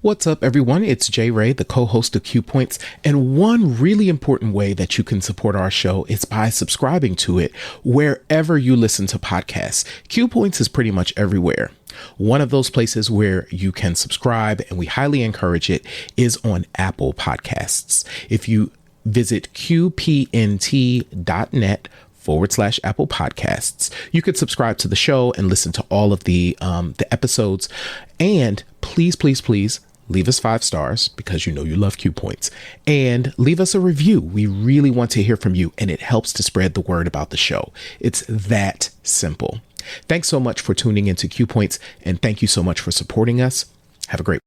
What's up, everyone? It's Jay Ray, the co-host of Q Points, and one really important way that you can support our show is by subscribing to it wherever you listen to podcasts. Q Points is pretty much everywhere. One of those places where you can subscribe, and we highly encourage it, is on Apple Podcasts. If you visit qpnt.net/Apple Podcasts. You could subscribe to the show and listen to all of the episodes. And please leave us 5 stars because you know you love Q Points, and leave us a review. We really want to hear from you, and it helps to spread the word about the show. It's that simple. Thanks so much for tuning into Q Points, and thank you so much for supporting us. Have a great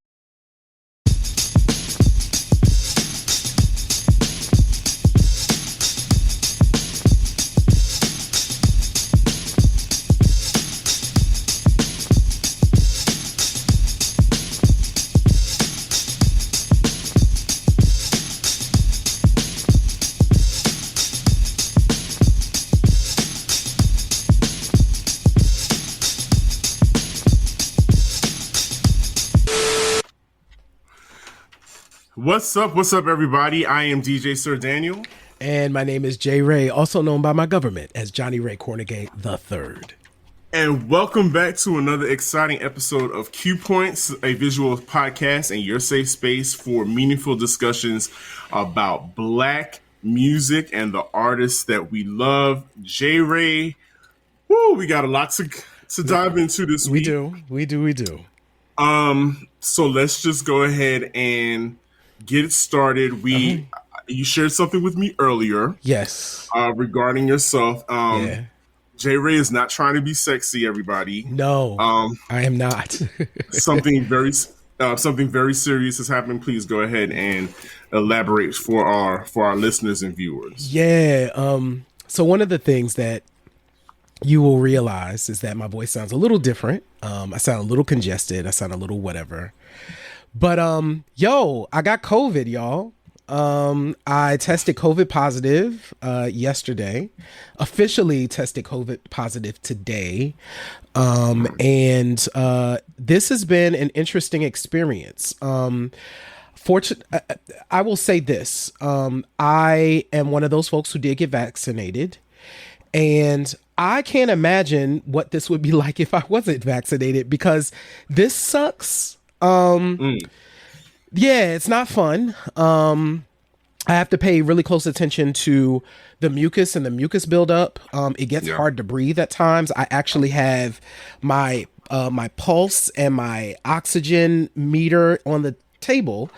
What's up, everybody? I am DJ Sir Daniel. And my name is Jay Ray, also known by my government as Johnny Ray Cornegay III. And welcome back to another exciting episode of Q Points, a visual podcast and your safe space for meaningful discussions about Black music and the artists that we love. Jay Ray, we got a lot to dive into this week. We do. So let's just go ahead and get it started. You shared something with me earlier. Yes. Regarding yourself. Yeah. Jay Ray is not trying to be sexy, everybody. No, I am not. something very serious has happened. Please go ahead and elaborate for our listeners and viewers. Yeah. So one of the things that you will realize is that my voice sounds a little different. I sound a little congested. I sound a little whatever. But I got COVID, y'all. I tested COVID positive yesterday. Officially tested COVID positive today. And this has been an interesting experience. I will say this. I am one of those folks who did get vaccinated. And I can't imagine what this would be like if I wasn't vaccinated, because this sucks. Yeah, it's not fun. I have to pay really close attention to the mucus and the mucus buildup. It gets hard to breathe at times. I actually have my pulse and my oxygen meter on the table.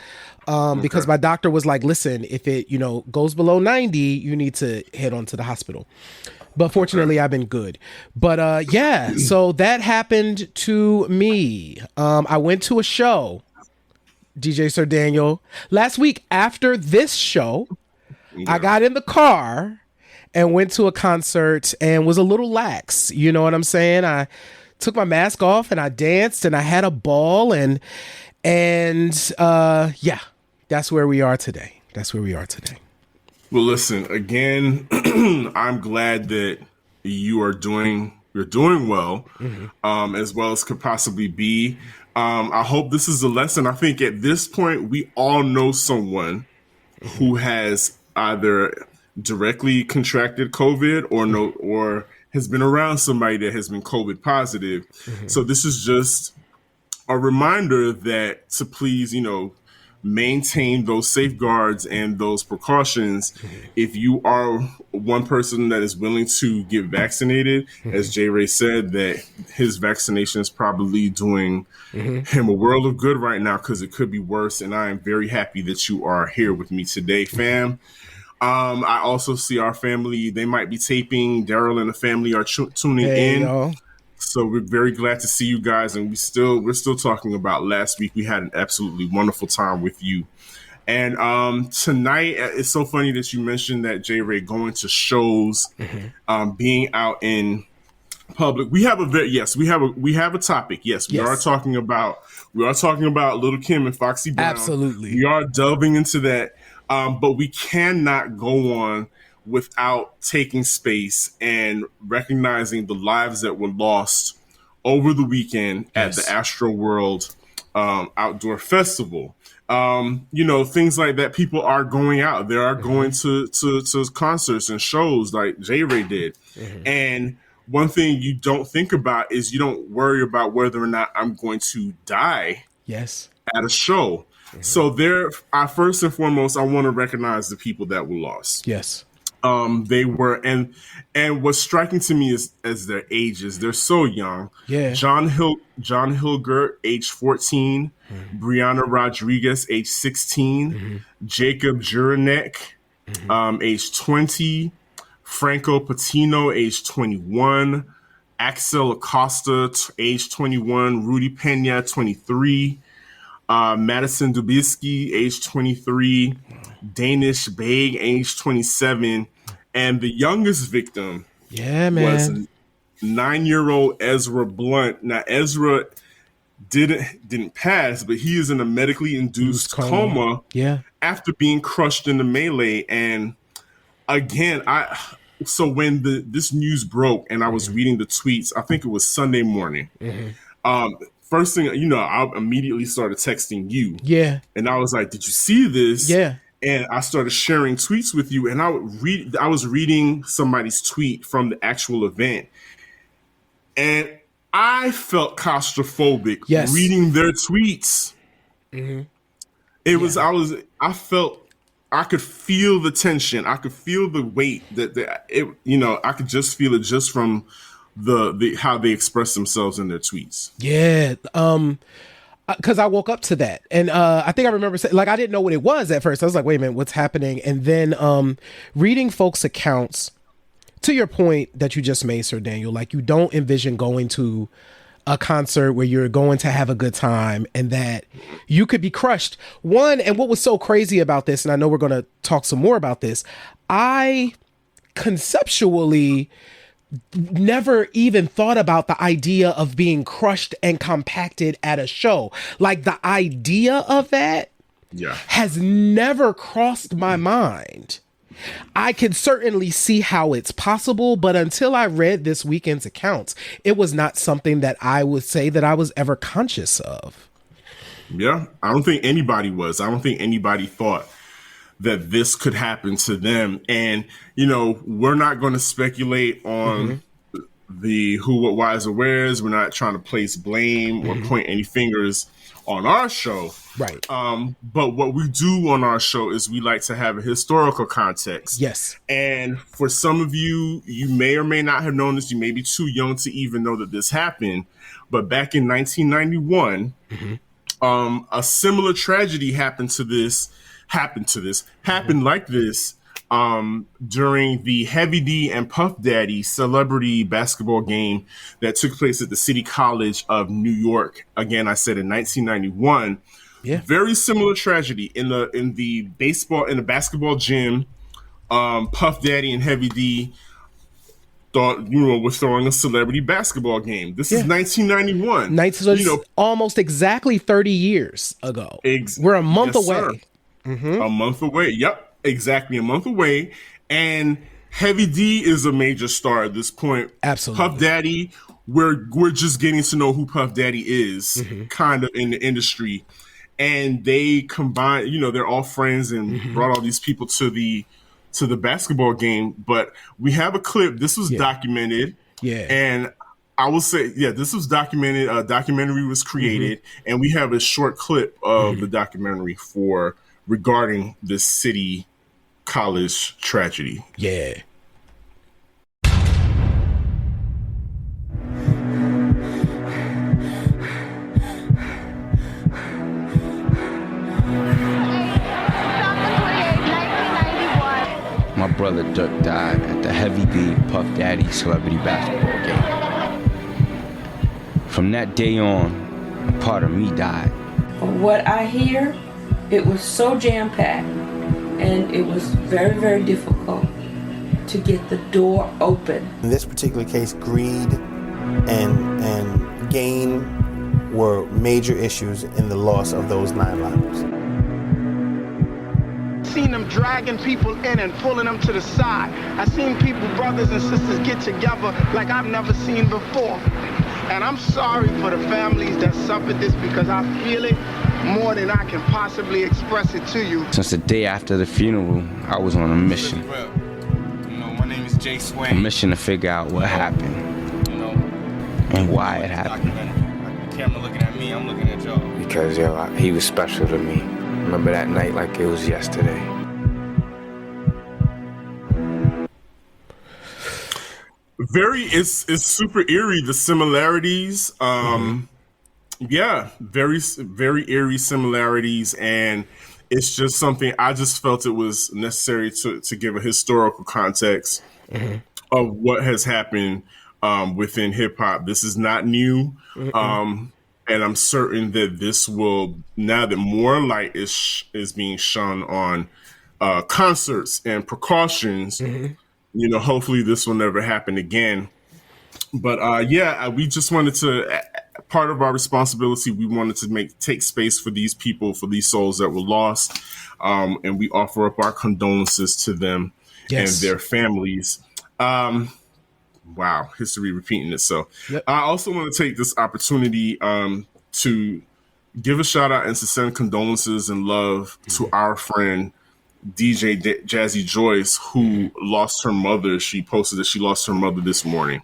Because my doctor was like, listen, if it, goes below 90, you need to head on to the hospital. But fortunately, I've been good. But so that happened to me. I went to a show, DJ Sir Daniel, last week after this show. I got in the car and went to a concert and was a little lax. You know what I'm saying? I took my mask off and I danced and I had a ball and that's where we are today. Well, listen, again, I'm glad that you're doing well, as well as could possibly be. I hope this is a lesson. I think at this point, we all know someone who has either directly contracted COVID or has been around somebody that has been COVID positive. So this is just a reminder that to please, maintain those safeguards and those precautions. If you are one person that is willing to get vaccinated, as Jay Ray said, that his vaccination is probably doing him a world of good right now, because it could be worse. And I am very happy that you are here with me today, fam. I also see our family. They might be taping. Daryl and the family are tuning in. Y'all. So we're very glad to see you guys, and we're still talking about last week. We had an absolutely wonderful time with you, and tonight it's so funny that you mentioned that, Jay Ray, going to shows, being out in public. We have a topic. Yes, we are talking about Lil Kim and Foxy Brown. Absolutely, we are delving into that, but we cannot go on without taking space and recognizing the lives that were lost over the weekend at the Astro World outdoor festival. Things like that. People are going out. They are going to concerts and shows like J. Ray did. And one thing you don't think about is you don't worry about whether or not I'm going to die Yes. at a show. So first and foremost, I want to recognize the people that were lost. Yes. They were, and what's striking to me is as their ages. They're so young. Yeah. John Hilgert, age 14, Brianna Rodriguez, age 16, Jacob Juranek, age 20, Franco Patino, age 21, Axel Acosta, age 21, Rudy Pena, 23, Madison Dubisky, age 23, Danish Baig, age 27, and the youngest victim was 9-year-old Ezra Blunt. Now, Ezra didn't pass, but he is in a medically induced coma after being crushed in the melee. And again, so when this news broke and I was reading the tweets, I think it was Sunday morning. First thing, I immediately started texting you. Yeah. And I was like, did you see this? Yeah. And I started sharing tweets with you, and I was reading somebody's tweet from the actual event, and I felt claustrophobic reading their tweets. I felt I could feel the tension. I could feel the weight I could just feel it just from the how they express themselves in their tweets. Yeah. Because I woke up to that, and I think I remember saying, I didn't know what it was at first. I was like, wait a minute, what's happening? And then reading folks' accounts, to your point that you just made, Sir Daniel, you don't envision going to a concert where you're going to have a good time and that you could be crushed. And what was so crazy about this, and I know we're going to talk some more about this, I conceptually never even thought about the idea of being crushed and compacted at a show. The idea of that has never crossed my mind. I can certainly see how it's possible, but until I read this weekend's accounts, it was not something that I would say that I was ever conscious of. Yeah, I don't think anybody was. I don't think anybody thought that this could happen to them. And, we're not going to speculate on the who, what, whys, or wheres. We're not trying to place blame or point any fingers on our show. Right. But what we do on our show is we like to have a historical context. Yes. And for some of you, you may or may not have known this. You may be too young to even know that this happened. But back in 1991, a similar tragedy happened like this during the Heavy D and Puff Daddy celebrity basketball game that took place at the City College of New York. Again, I said in 1991. Yeah. Very similar tragedy in the basketball gym. Puff Daddy and Heavy D were throwing a celebrity basketball game. This is 1991. Almost exactly 30 years ago. We're a month away. A month away. Yep. Exactly a month away. And Heavy D is a major star at this point. Absolutely. Puff Daddy, we're just getting to know who Puff Daddy is kind of in the industry. And they combine, they're all friends and brought all these people to the basketball game. But we have a clip. This was documented. Yeah. And I will say, this was documented. A documentary was created. And we have a short clip of the documentary regarding this City College tragedy. Yeah. My brother Dirk died at the Heavy D Puff Daddy celebrity basketball game. From that day on, a part of me died. What I hear, it was so jam-packed, and it was very, very difficult to get the door open. In this particular case, greed and gain were major issues in the loss of those 9 lives. Seen them dragging people in and pulling them to the side. I seen people, brothers and sisters, get together like I've never seen before. And I'm sorry for the families that suffered this because I feel it more than I can possibly express it to you. Since the day after the funeral, I was on a mission. You know, my name is Jay Swain. A mission to figure out what happened. You know, and why it happened. The camera looking at me, I'm looking at y'all. Because, he was special to me. Remember that night like it was yesterday. It's super eerie, the similarities. Yeah, very, very eerie similarities. And it's just something I just felt it was necessary to give a historical context of what has happened within hip hop. This is not new. And I'm certain that this will, now that more light is being shone on concerts and precautions, you know, hopefully this will never happen again. But we just wanted to, part of our responsibility, we wanted to take space for these people, for these souls that were lost. And we offer up our condolences to them and their families. Wow, history repeating itself. Yep. I also want to take this opportunity to give a shout out and to send condolences and love to our friend DJ Jazzy Joyce, who lost her mother. She posted that she lost her mother this morning.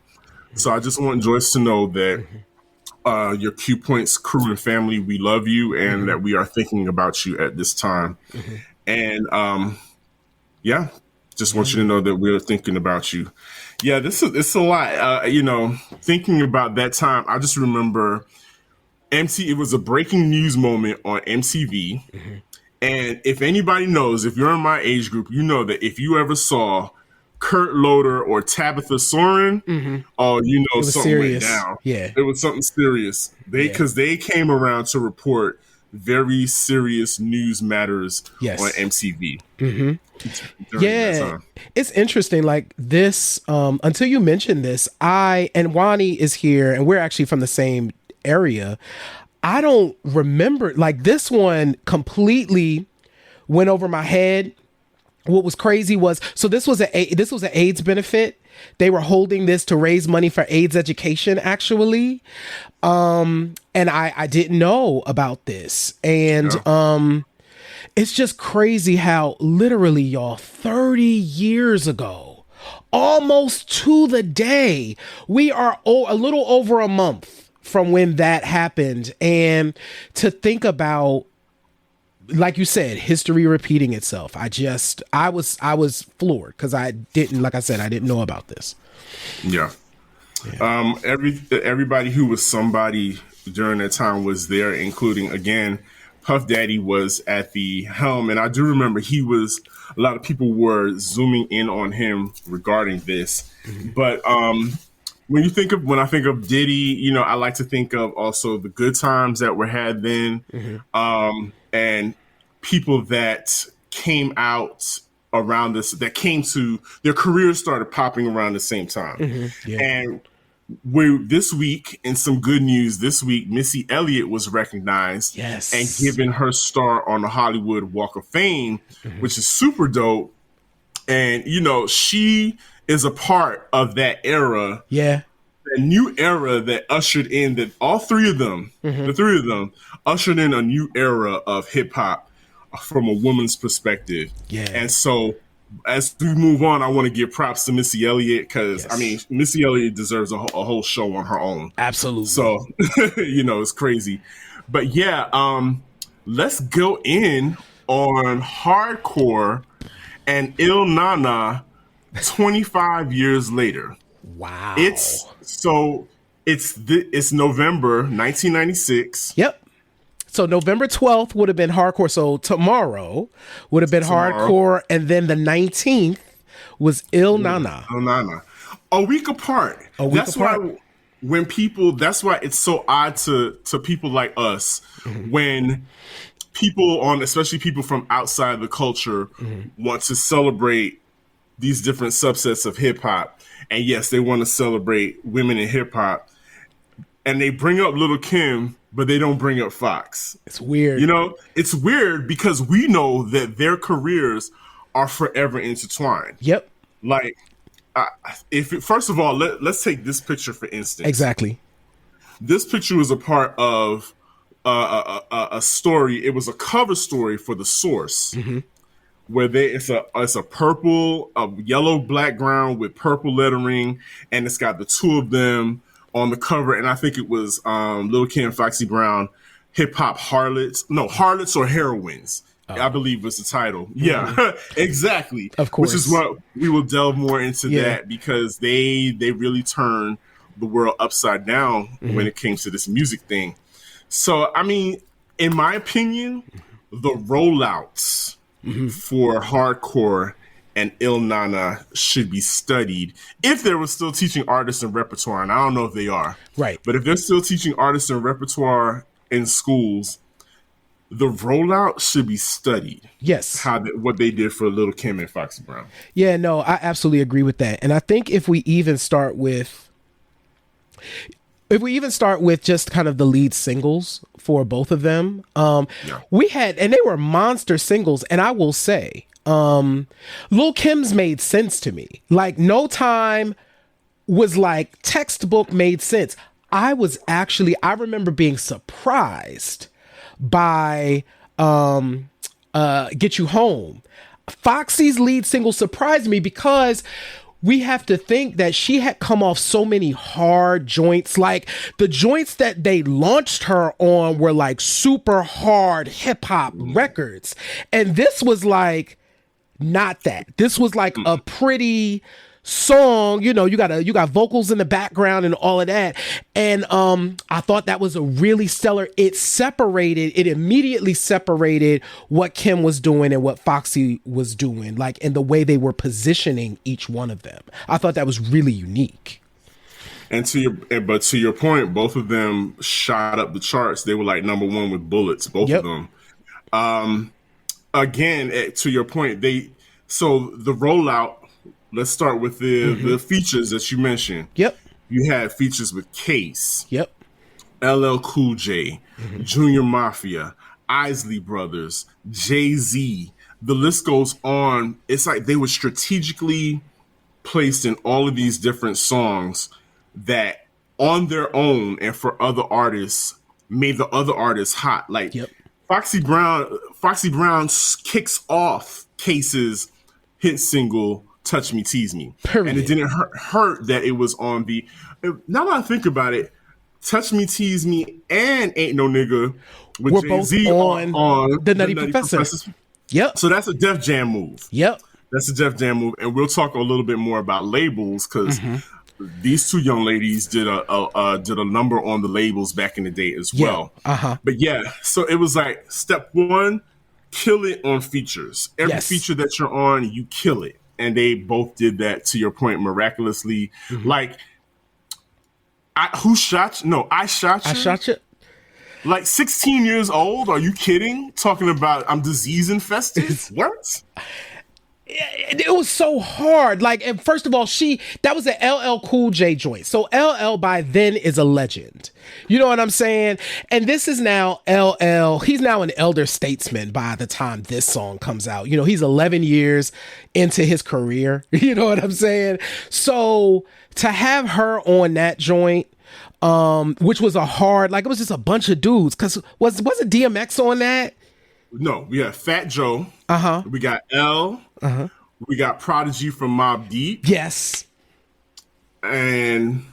So I just want Joyce to know that your Q Points crew and family, we love you and that we are thinking about you at this time. And just want you to know that we're thinking about you. Yeah, it's a lot. You know, thinking about that time, I just remember it was a breaking news moment on MTV. And if anybody knows, if you're in my age group, you know that if you ever saw Kurt Loder or Tabitha Soren, you know something serious. Went down. Yeah, it was something serious. Because they came around to report very serious news matters on MTV. It's interesting. Like this, until you mentioned this, and Wani is here, and we're actually from the same area. I don't remember, like, this one completely went over my head. What was crazy was, so this was an AIDS benefit. They were holding this to raise money for AIDS education, actually. And I didn't know about this. And it's just crazy how literally, y'all, 30 years ago, almost to the day, we are a little over a month from when that happened. And to think about, like you said, history repeating itself. I was floored because I didn't know about this. Everybody who was somebody during that time was there, including, again, Puff Daddy was at the helm. And I do remember a lot of people were zooming in on him regarding this. But when I think of Diddy, you know, I like to think of also the good times that were had then, and people that came out around this, that came to their careers started popping around the same time. And this week, in some good news, this week, Missy Elliott was recognized and given her star on the Hollywood Walk of Fame, which is super dope. And, you know, she is a part of that era. The new era that ushered in that all three of them, the three of them, ushered in a new era of hip hop from a woman's perspective. And so as we move on, I want to give props to Missy Elliott because, I mean, Missy Elliott deserves a whole show on her own. Absolutely. So, you know, it's crazy. But let's go in on Hardcore and Il Nana 25 years later. Wow. It's November 1996. Yep. So November 12th would have been Hardcore. So tomorrow would have been Hardcore. And then the 19th was Il Nana. Il Nana. A week apart. That's why it's so odd to people like us when people especially people from outside the culture want to celebrate these different subsets of hip hop. And yes, they want to celebrate women in hip hop. And they bring up Lil Kim, but they don't bring up Fox. It's weird. You know, it's weird because we know that their careers are forever intertwined. Yep. Like, first of all, let's take this picture for instance. Exactly. This picture was a part of a story. It was a cover story for The Source, where it's a purple, a yellow background with purple lettering, and it's got the two of them on the cover. And I think it was Lil Kim, Foxy Brown, hip hop harlots or heroines. I believe was the title. Yeah, exactly. Of course. Which is what we will delve more into that, because they really turned the world upside down when it came to this music thing. So, I mean, in my opinion, the rollouts for hardcore and Il Nana should be studied if they were still teaching artists and repertoire. And I don't know if they are. Right. But if they're still teaching artists and repertoire in schools, the rollout should be studied. Yes. What they did for Lil Kim and Foxy Brown. Yeah, no, I absolutely agree with that. And I think if we even start with just kind of the lead singles for both of them, we had, and they were monster singles. And I will say, Lil Kim's made sense to me. Like, No Time was like textbook made sense. I remember being surprised by Get You Home. Foxy's lead single surprised me because we have to think that she had come off so many hard joints. Like, the joints that they launched her on were like super hard hip hop records. And this was like not that. This was like a pretty song, you got vocals in the background and all of that. And I thought that was a really stellar. It immediately separated what Kim was doing and what Foxy was doing, like in the way they were positioning each one of them. I thought that was really unique. And to your point, both of them shot up the charts. They were like number one with Bullets, both of them. Again, to your point, so the rollout. Let's start with the features that you mentioned. Yep. You had features with Case. Yep. LL Cool J, Junior Mafia, Isley Brothers, Jay-Z. The list goes on. It's like they were strategically placed in all of these different songs that on their own and for other artists made the other artists hot. Like Foxy Brown kicks off Case's hit single Touch Me, Tease Me. Period. And it didn't hurt that it was on the... Now that I think about it, Touch Me, Tease Me and Ain't No Nigga with Jay-Z on the Nutty Professor. Yep. So that's a Def Jam move. Yep. That's a Def Jam move. And we'll talk a little bit more about labels, because these two young ladies did a number on the labels back in the day as well. But yeah, so it was like step one, kill it on features. Every feature that you're on, you kill it. And they both did that, to your point, miraculously. Like, I shot you. I shot you. Like 16 years old? Are you kidding? Talking about I'm disease infested? What? It was so hard. Like, and first of all, that was an LL Cool J joint. So LL by then is a legend. You know what I'm saying? And this is now LL. He's now an elder statesman by the time this song comes out. He's 11 years into his career. You know what I'm saying? So to have her on that joint, which was it was just a bunch of dudes. Because wasn't DMX on that? No, we have Fat Joe. We got L. We got Prodigy from Mobb Deep. Yes. And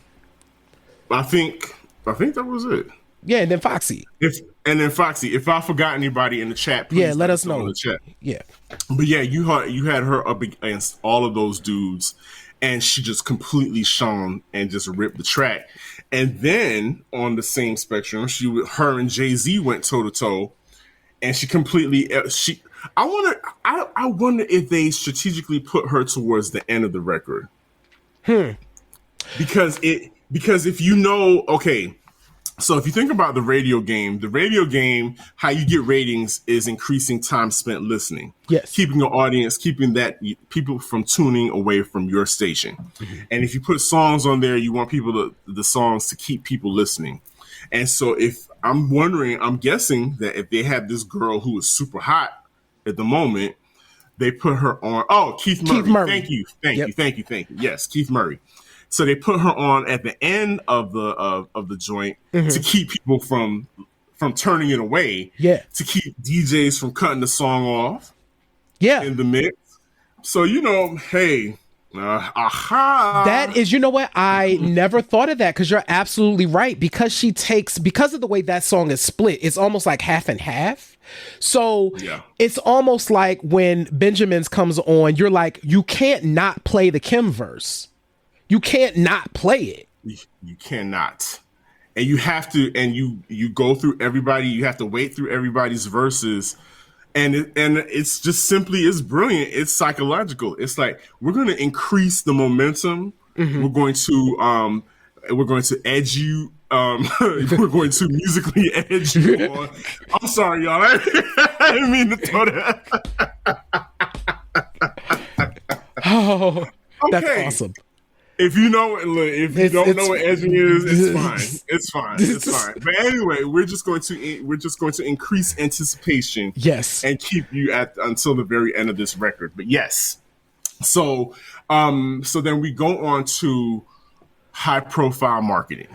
I think that was it. Yeah, and then Foxy. If I forgot anybody in the chat, please let us know in the chat. Yeah. But yeah, you had her up against all of those dudes, and she just completely shone and just ripped the track. And then on the same spectrum, her and Jay-Z went toe to toe. And she completely. I wonder if they strategically put her towards the end of the record. Because if okay, so if you think about the radio game, how you get ratings is increasing time spent listening. Yes, keeping your audience, keeping people from tuning away from your station. And if you put songs on there, you want the songs to keep people listening. And so I'm guessing that if they had this girl who was super hot at the moment, they put her on. Oh, Keith Murray. Thank you. Yes, Keith Murray. So they put her on at the end of the joint to keep people from turning it away. Yeah. To keep DJs from cutting the song off. Yeah. In the mix. So, hey, that is, you know what? I never thought of that, because you're absolutely right. Because because of the way that song is split, it's almost like half and half. So it's almost like when Benjamin's comes on, you're like, you can't not play the Kim verse. You can't not play it. You cannot. And you have to, and you go through everybody, you have to wait through everybody's verses. And it's just simply, it's brilliant. It's psychological. It's like, we're going to increase the momentum. We're going to edge you. We're going to musically edge you on. I'm sorry, y'all. I didn't mean to throw that. Oh, that's awesome. If you don't know what edging is, it's fine. It's fine. It's fine. But anyway, we're just going to increase anticipation. Yes. And keep you until the very end of this record. But yes. So then we go on to high profile marketing.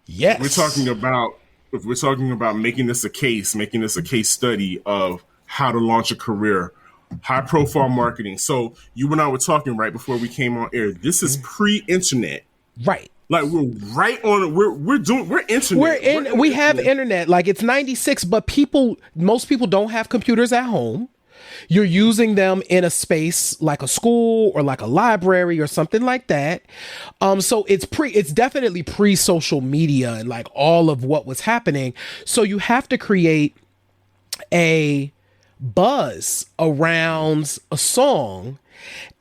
Yes. If we're talking about making this a case study of how to launch a career. High profile marketing. So you and I were talking right before we came on air. This is pre-internet. Right. Like we're right on. We're internet. We have internet. Like it's 96, but most people don't have computers at home. You're using them in a space like a school or like a library or something like that. So it's definitely pre-social media and like all of what was happening. So you have to create a buzz around a song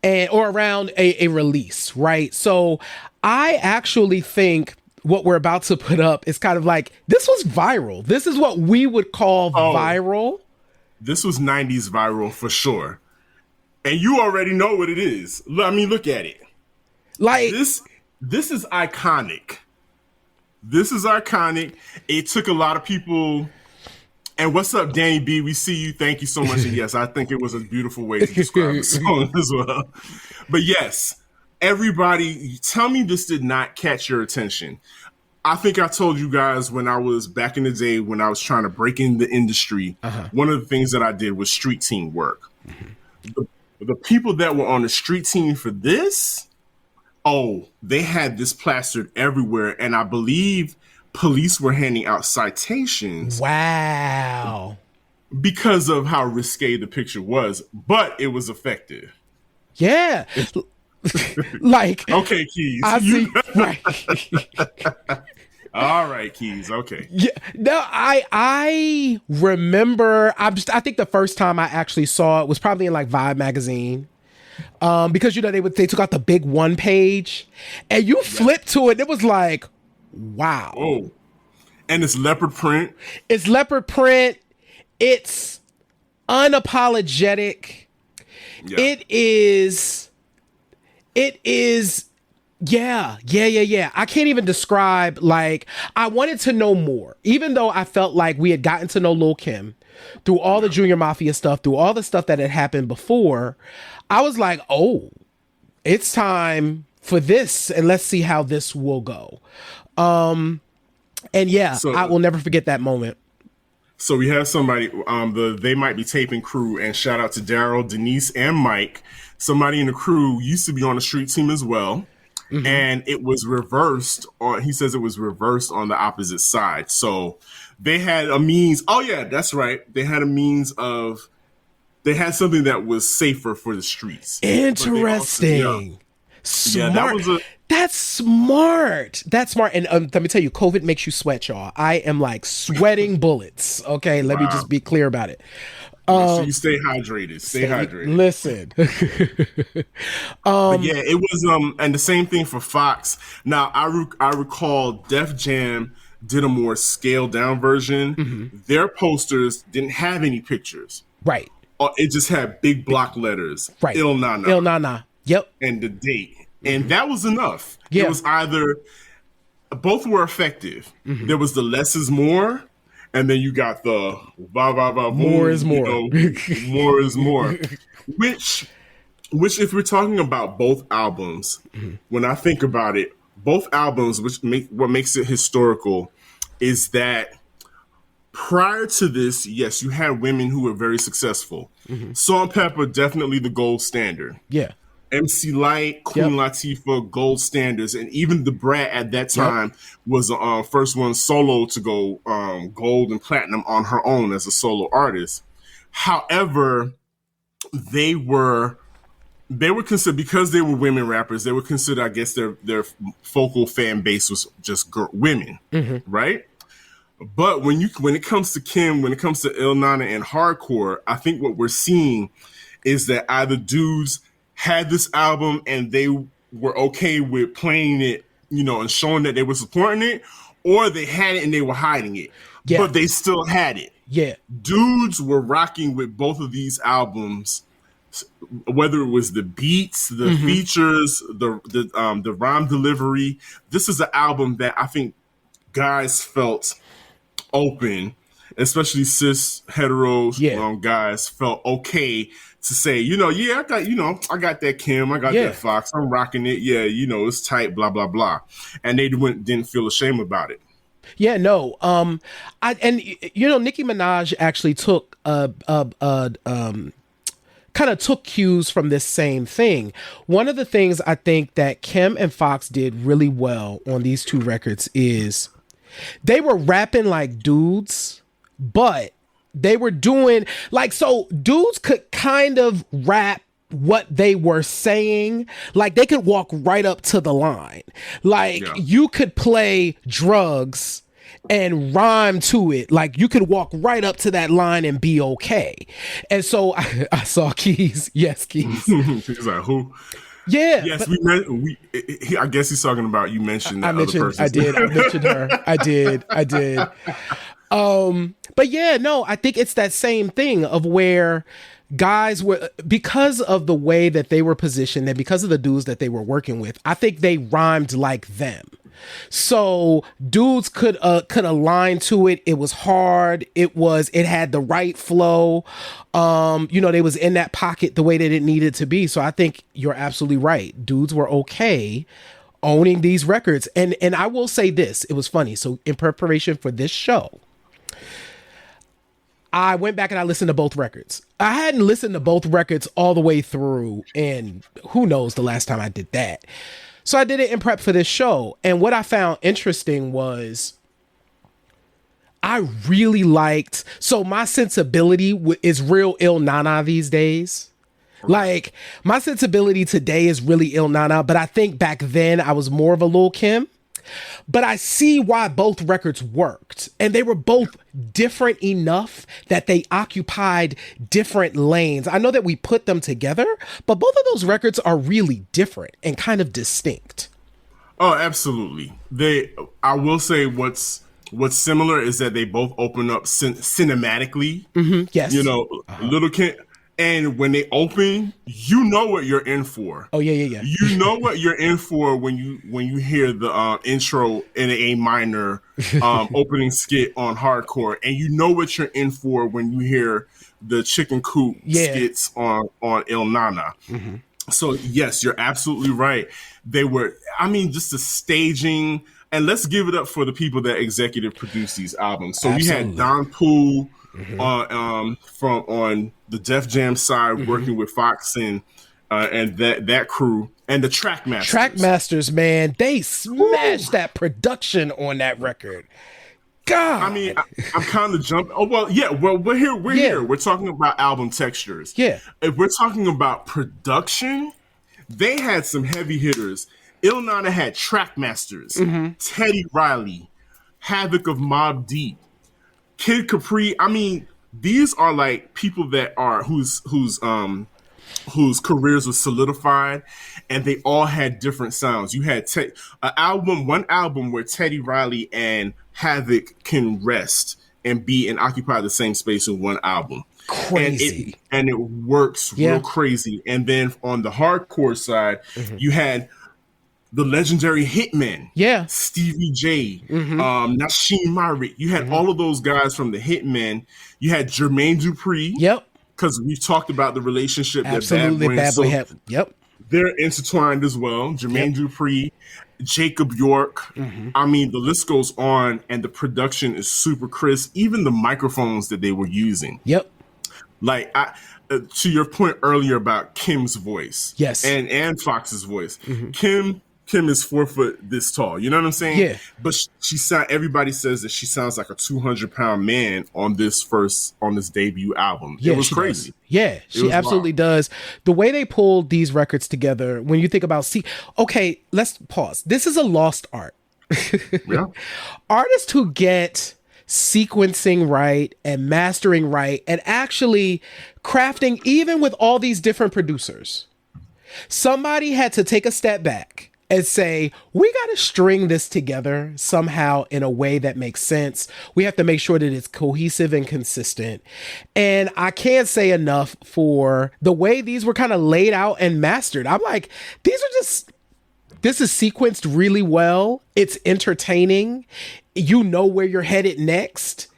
or around a release, right? So I actually think what we're about to put up is kind of like, this was viral. This is what we would call viral. This was 90s viral for sure. And you already know what it is. I mean, look at it. Like this is iconic. This is iconic. It took a lot of people. And what's up, Danny B? We see you. Thank you so much. And yes, I think it was a beautiful way to describe the song as well. But yes, everybody, tell me this did not catch your attention. I think I told you guys when I was back in the day, when I was trying to break in the industry, one of the things that I did was street team work. The people that were on the street team for this, they had this plastered everywhere. And I believe police were handing out citations. Wow. Because of how risque the picture was, but it was effective. Yeah. Like, okay, Keys. I see. Right. All right, Keys. Okay. Yeah. No, I remember. I think the first time I actually saw it was probably in like Vibe magazine. Because they took out the big one page, and you flipped to it. And it was like, wow. Oh, and it's leopard print. It's leopard print. It's unapologetic. Yeah. It is. Yeah. I can't even describe, like, I wanted to know more, even though I felt like we had gotten to know Lil Kim through all the Junior Mafia stuff, through all the stuff that had happened before. I was like, it's time for this, and let's see how this will go. And yeah, so, I will never forget that moment. So we have somebody, They Might Be Taping crew, and shout out to Daryl, Denise, and Mike. Somebody in the crew used to be on the street team as well. Mm-hmm. And it was reversed he says it was reversed on the opposite side. So they had a means. Oh yeah, that's right. They had a means of, they had something that was safer for the streets. Interesting. Smart. That's smart. That's smart. And let me tell you, COVID makes you sweat, y'all. I am like sweating bullets. Okay, let me just be clear about it. So you stay hydrated. Stay hydrated. Listen. But yeah, it was and the same thing for Fox. Now I recall Def Jam did a more scaled down version. Mm-hmm. Their posters didn't have any pictures. Right. It just had big block letters. Right. Il Nana. Il Nana. Yep. And the date. And that was enough. Yeah. It was either, both were effective. Mm-hmm. There was the less is more, and then you got the more is more. More is more. Which Which, if we're talking about both albums, when I think about it, both albums, what makes it historical, is that prior to this, yes, you had women who were very successful. Salt and Pepper, definitely the gold standard. Yeah. MC Lyte, Queen Latifah, gold standards, and even the Brat at that time was the first one solo to go gold and platinum on her own as a solo artist. However, they were considered, because they were women rappers, they were considered, I guess, their focal fan base was just women, right? But when it comes to Kim, when it comes to Il Nana and hardcore, I think what we're seeing is that either dudes had this album and they were okay with playing it, and showing that they were supporting it, or they had it and they were hiding it, but they still had it. Yeah, dudes were rocking with both of these albums, whether it was the beats, the features, the rhyme delivery. This is an album that I think guys felt open, especially cis hetero guys felt okay to say, I got that Kim, I got that Fox, I'm rocking it. Yeah, it's tight, blah blah blah, and they didn't feel ashamed about it. Yeah, no. Nicki Minaj actually took kind of took cues from this same thing. One of the things I think that Kim and Fox did really well on these two records is they were rapping like dudes, but they were doing so dudes could kind of rap what they were saying. Like they could walk right up to the line. You could play drugs and rhyme to it. Like you could walk right up to that line and be okay. And so I saw Keys. Yes, Keys. He's like, who? Yeah. Yes, I guess he's talking about, you mentioned that other person. I did. I mentioned her. I did. But yeah, no, I think it's that same thing of where guys were, because of the way that they were positioned and because of the dudes that they were working with, I think they rhymed like them. So dudes could align to it. It was hard. It had the right flow. They was in that pocket the way that it needed to be. So I think you're absolutely right. Dudes were okay owning these records. And I will say this, it was funny. So in preparation for this show, I went back and I listened to both records. I hadn't listened to both records all the way through, and who knows the last time I did that. So I did it in prep for this show. And what I found interesting was I really liked, so my sensibility is real Il Nana these days. Like my sensibility today is really Il Nana, but I think back then I was more of a Lil Kim. But I see why both records worked, and they were both different enough that they occupied different lanes. I know that we put them together, but both of those records are really different and kind of distinct. Oh, absolutely. I will say what's similar is that they both open up cinematically. Yes. Lil Kim. And when they open, you know what you're in for. Oh yeah. You know what you're in for when you hear the intro in an A minor opening skit on hardcore, and you know what you're in for when you hear the chicken coop skits on Il Nana. So yes, you're absolutely right. They were, just the staging, and let's give it up for the people that executive produced these albums. So we had Don Poole on the Def Jam side, working with Fox and that crew, and the Trackmasters. Man, they smashed that production on that record. God, I'm kind of jumping. Oh well, yeah. Well, we're here. We're talking about album textures. Yeah. If we're talking about production, they had some heavy hitters. Il Nana had Trackmasters, Teddy Riley, Havoc of Mobb Deep, Kid Capri. These are like people that are whose careers were solidified, and they all had different sounds. You had one album where Teddy Riley and Havoc can rest and occupy the same space in one album. Crazy. And it works real crazy. And then on the hardcore side, you had the legendary Hitmen, Stevie J, Nasheem Myrick. You had all of those guys from the Hitmen. You had Jermaine Dupri, because we talked about the relationship Absolutely, that Bad Boy had. Yep. They're intertwined as well. Jermaine Dupri, Jacob York. I mean, the list goes on, and the production is super crisp. Even the microphones that they were using. Yep. Like, to your point earlier about Kim's voice. Yes. And Fox's voice. Kim is 4 foot this tall. You know what I'm saying? Yeah. But everybody says that she sounds like a 200-pound man on this debut album. Yeah, it was crazy. Does. Yeah, she absolutely does. The way they pulled these records together, when you think about, okay, let's pause. This is a lost art. Yeah. Artists who get sequencing right and mastering right and actually crafting, even with all these different producers, somebody had to take a step back and say, we got to string this together somehow in a way that makes sense. We have to make sure that it's cohesive and consistent. And I can't say enough for the way these were kind of laid out and mastered. I'm like, this is sequenced really well. It's entertaining. You know where you're headed next.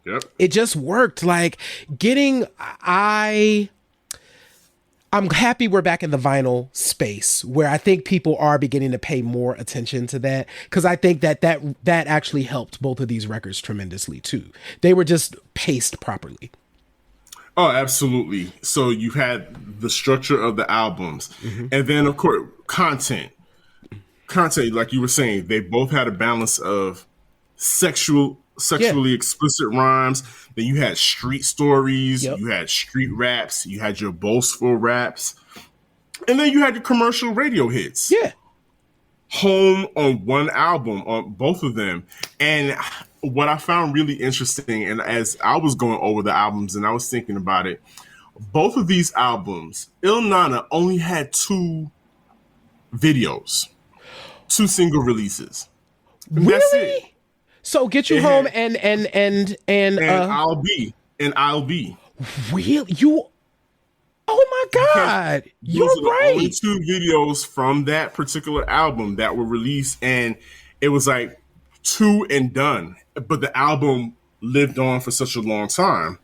Yep. It just worked. Like I'm happy we're back in the vinyl space where I think people are beginning to pay more attention to that, because I think that actually helped both of these records tremendously too. They were just paced properly. Oh, absolutely. So you had the structure of the albums, and then of course content. Like you were saying, they both had a balance of sexually explicit rhymes. Then you had street stories, you had street raps, you had your boastful raps, and then you had your commercial radio hits. Yeah. Home on one album, on both of them. And what I found really interesting, and as I was going over the albums and I was thinking about it, both of these albums, Il Nana only had 2 videos, 2 single releases. Really? That's it. So Get You Home and I'll Be. Really? You? Oh my God! You're those are right. The only 2 videos from that particular album that were released, and it was like 2 and done. But the album lived on for such a long time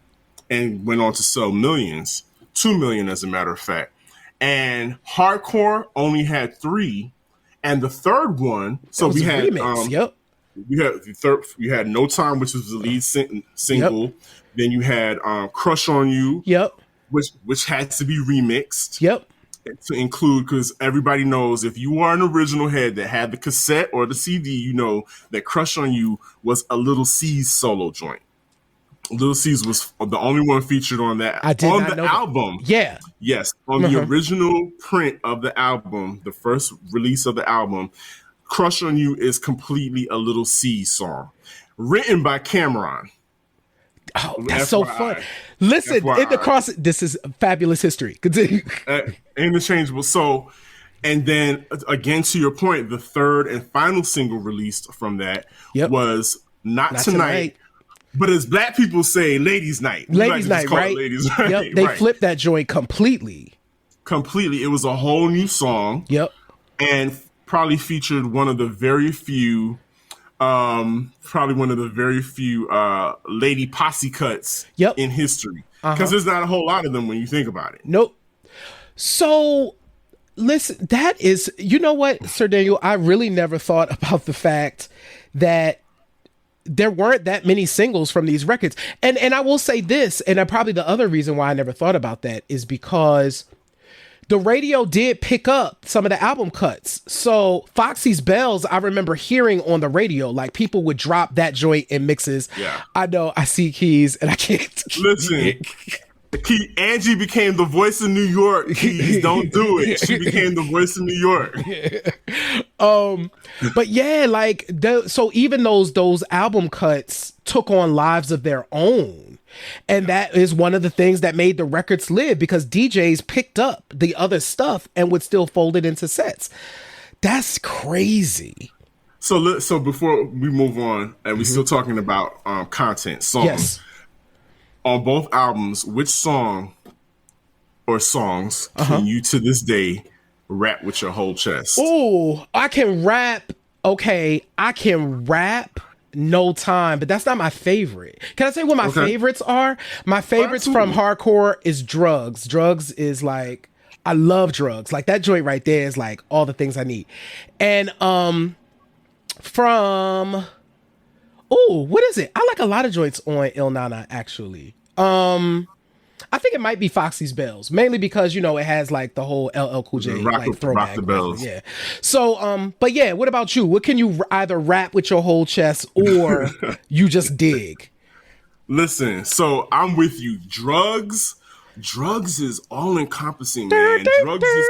and went on to sell millions, 2 million as a matter of fact. And Hardcore only had 3, and the third one. So we had remix. You had No Time, which was the lead single. Yep. Then you had Crush on You. Yep. Which had to be remixed. Yep. To include, because everybody knows if you are an original head that had the cassette or the CD, you know that Crush on You was a Little C's solo joint. Little C's was the only one featured on that. I did on not the know album. That. Yeah. Yes. On the original print of the album, the first release of the album, Crush on You is completely a Little C song. Written by Cameron. Oh, that's FYI. So fun. Listen, FYI. This is fabulous history. Continue. Interchangeable. So, and then again, to your point, the third and final single released from that was Not Tonight. But as black people say, Ladies Night. Ladies Night, right? Ladies Night. Yep, they flipped that joint completely. It was a whole new song. Yep. And probably featured one of the very few lady posse cuts in history. Because there's not a whole lot of them when you think about it. Nope. So, listen, that is, you know what, Sir Daniel, I really never thought about the fact that there weren't that many singles from these records. And I will say this, and probably the other reason why I never thought about that is because the radio did pick up some of the album cuts. So Foxy's Bells, I remember hearing on the radio, like people would drop that joint in mixes. Yeah. I know, I see Keys and I can't. Listen, Angie became the voice of New York. Keys, don't do it. She became the voice of New York. But yeah, like, so even those album cuts took on lives of their own. And that is one of the things that made the records live, because DJs picked up the other stuff and would still fold it into sets. That's crazy. So before we move on, and we're still talking about content, songs. Yes. On both albums, which song or songs can you to this day rap with your whole chest? Oh, I can rap. Okay, I can rap No Time, but that's not my favorite. Can I say what my favorites are? My favorites from hardcore is Drugs. Drugs is like, I love Drugs. Like that joint right there is like all the things I need. And from what is it? I like a lot of joints on Il Nana actually. I think it might be Foxy's Bells, mainly because it has like the whole LL Cool J like throwback. Rock the bells. Yeah. So, but yeah, what about you? What can you either rap with your whole chest or you just dig? Listen, so I'm with you. Drugs is all encompassing, man. Drugs is.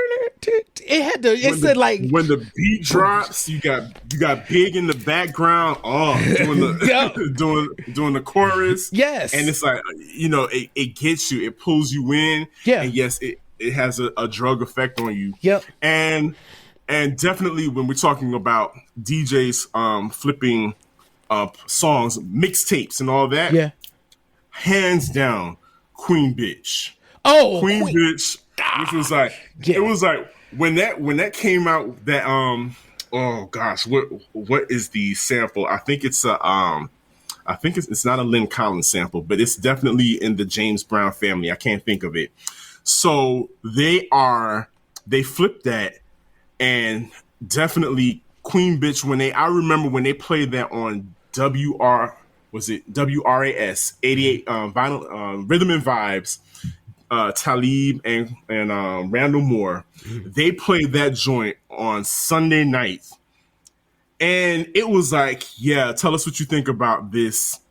It had to. It said like when the beat drops, you got Big in the background, doing the doing the chorus. Yes, and it's like it gets you, it pulls you in. Yeah, and yes, it has a drug effect on you. Yep, and definitely when we're talking about DJs flipping songs, mixtapes, and all that. Yeah, hands down, Queen Bitch. Oh, Queen Bitch, which was like it was like when that came out. That oh gosh, what is the sample? I think it's it's not a Lynn Collins sample, but it's definitely in the James Brown family. I can't think of it. So they flipped that, and definitely Queen Bitch. I remember when they played that on WRAS 88 vinyl Rhythm and Vibes. Talib and Randall Moore, they played that joint on Sunday night, and it was like, yeah, tell us what you think about this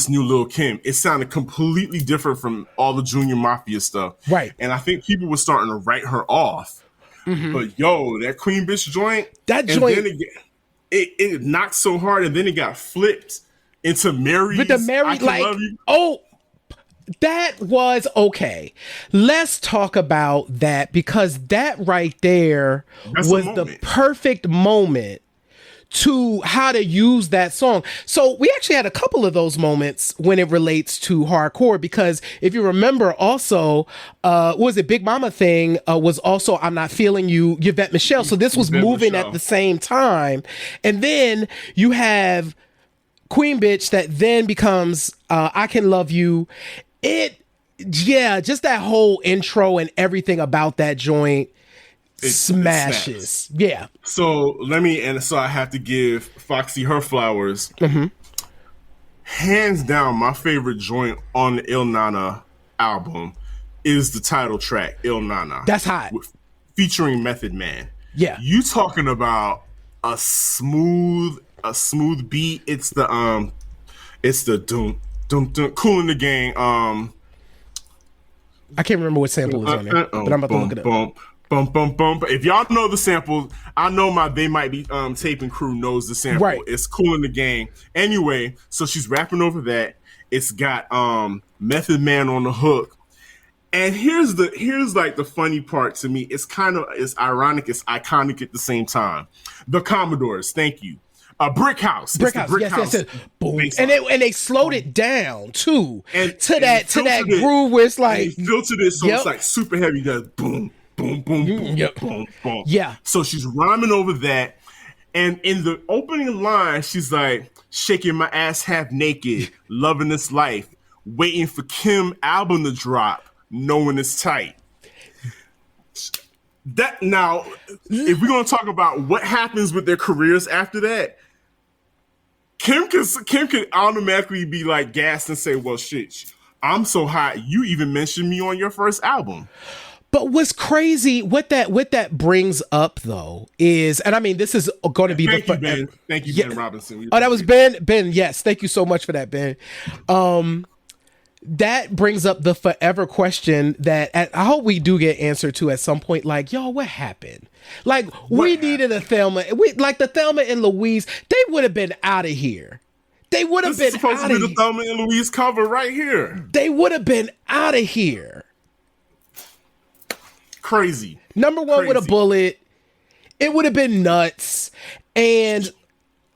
new Lil Kim. It sounded completely different from all the Junior Mafia stuff, right? And I think people were starting to write her off. But that Queen Bitch joint, then it knocked so hard, and then it got flipped into Mary's. With the Mary, like, that was okay. Let's talk about that, because that right there was the perfect moment to how to use that song. So we actually had a couple of those moments when it relates to hardcore, because if you remember also, what was it, Big Mama thing was also I'm Not Feeling You, Yvette Michelle. So this was moving at the same time. And then you have Queen Bitch that then becomes I Can Love You. Just that whole intro and everything about that joint smashes. Yeah. So I have to give Foxy her flowers. Hands down, my favorite joint on the Il Nana album is the title track, Il Nana. That's hot. Featuring Method Man. Yeah. You talking about a smooth beat. It's the doom Cool in the Gang. I can't remember what sample is on there, but I'm about to look it up. Bum. If y'all know the sample, I know They Might Be Taping crew knows the sample. Right. It's Cool in the Gang. Anyway, so she's rapping over that. It's got Method Man on the hook. And here's like the funny part to me. It's ironic, it's iconic at the same time. The Commodores, thank you. Brick House. Yes. Boom. And they slowed it down too. And to that groove where it's like they filtered it so it's like super heavy. Does boom, boom, boom, boom, boom, boom. Yeah. So she's rhyming over that. And in the opening line, she's like, shaking my ass half naked, loving this life, waiting for Kim album to drop, knowing it's tight. That now, if we're gonna talk about what happens with their careers after that, Kim could automatically be like gassed and say, well, shit, I'm so hot, you even mentioned me on your first album. But what's crazy, what that brings up though is, and I mean, this is going to be Thank you, Ben Robinson. That was Ben. Yes, thank you so much for that, Ben. That brings up the forever question that I hope we do get answered to at some point. Like, y'all, what happened? Like, we needed a Thelma. Like the Thelma and Louise, they would have been out of here. They would have been supposed to be the Thelma and Louise cover right here. They would have been out of here. Crazy. Number one with a bullet. It would have been nuts. And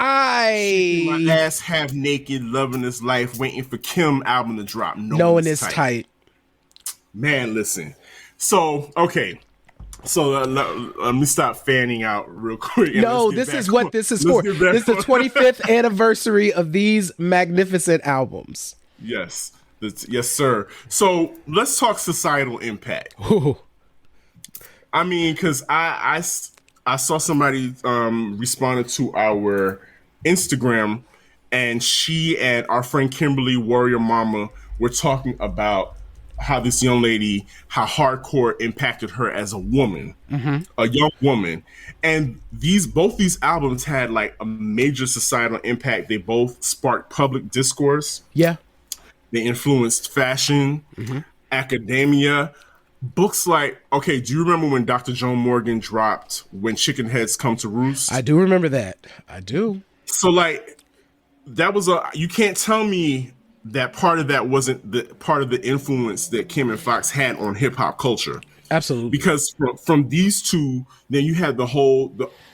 my ass half naked, loving this life, waiting for Kim album to drop. Knowing it's tight. Man, listen. So, okay. So let me stop fanning out real quick. No, this is what this is for. This is the 25th anniversary of these magnificent albums. Yes. Yes, sir. So let's talk societal impact. Ooh. I mean, because I saw somebody responded to our Instagram, and she and our friend Kimberly Warrior Mama were talking about how this young lady, how hardcore impacted her as a woman, a young woman. And both these albums had like a major societal impact. They both sparked public discourse. Yeah. They influenced fashion, academia, books like, okay, do you remember when Dr. Joan Morgan dropped When Chicken Heads Come to Roost? I do remember that. I do. So like, you can't tell me that part of that wasn't the part of the influence that Kim and Fox had on hip hop culture. Absolutely. Because from these two, then you had